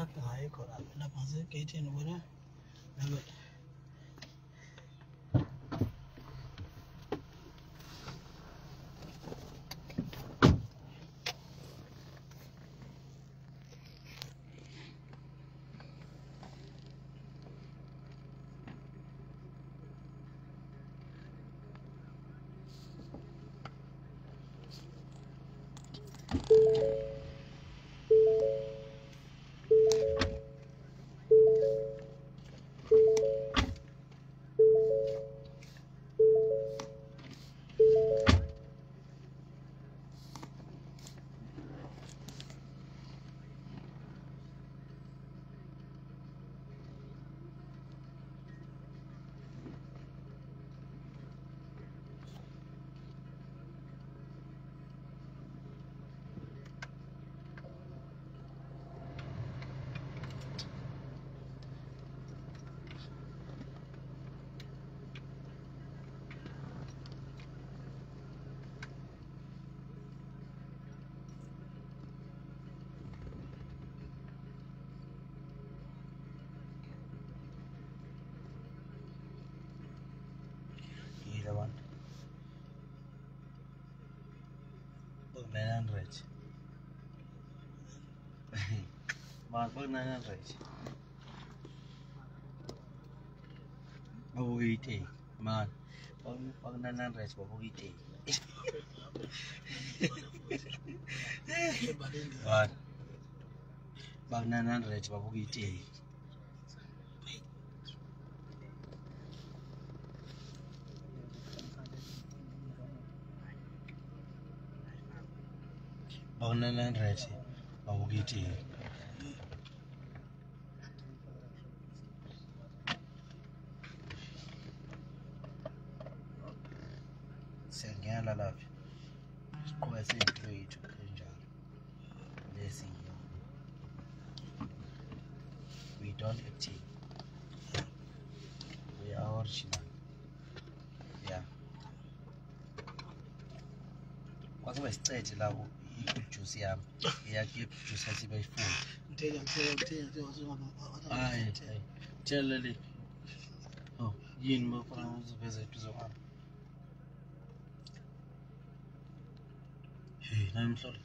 Kaka hayikho lapha ngasegeyithini ubona. One. 900. Man, 900. Babu eating. Man, 900. Babu eating. What? Babu 900. Babu eating. Babu 900. Babu eating. Ngelo V. Siqhubeka seyintlo yethu kanjalo. Lesi we don't acting. We are original. Yeah. Kwaze besicethe la juice yami. Iyakhe juice yathi bayifuna. Ngithe hayi. Tshela le. Oh, yini mafana uziveze eduze kwami. Hey, I'm sorry.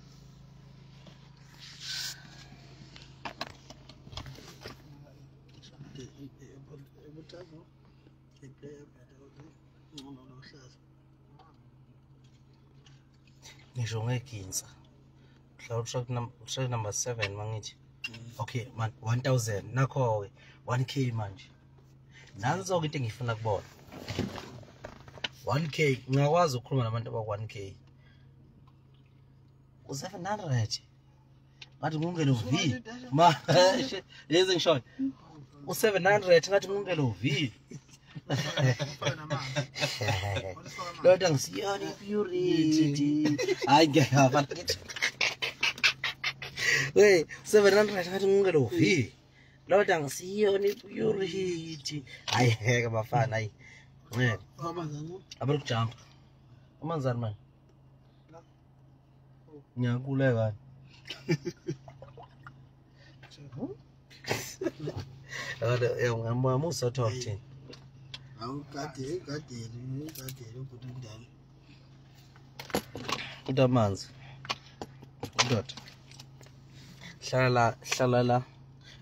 Ngisho ngeginsa. Cloud number 7 mangithi. Okay, man 1000 nakho ke 1k manje. Nanzo into engifuna kubona. 1k ngakwazi ukukhuluma nabantu aba 1k. U700 ngathi ngungelo V ma lezi ngishona u700 ngathi ngungelo V loda ngisiyani purity hayi ngiyava we 700 ngathi ngungelo V loda ngisiyani purity hayi heka bafana hayi abakujump amanzani man ngiyakuleka ngiyamama usathola thina awukade ukudindana udamanzi udoda hlala la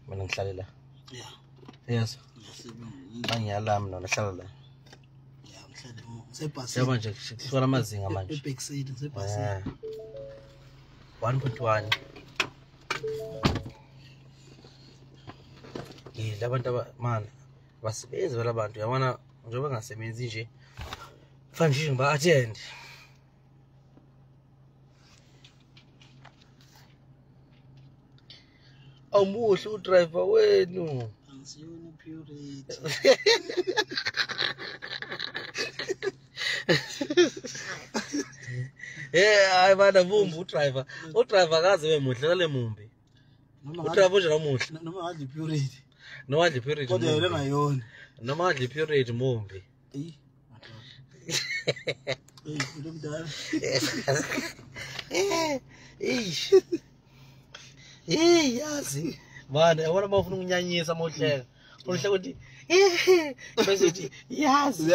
mina ngihlale la yes angiyalami nona hlala la sebhasi manje sihlola amazinga manje ebackside sebhasi 1.1 labantu man basebenzi balabantu yabona njengoba ngasebenzi nje fanele nje ba-attend awumuhle udriver wenu angisiyona purity hayi bana bumbi udriver kaze wemuhle kale mumbi udriver nje namuhle noma adli purity kodwa yena ngayona noma adli purity mumbi ulumdala yazi mani yabona bafuna ukunyanyisa mawuhleka uhleka uthi bese uthi yazi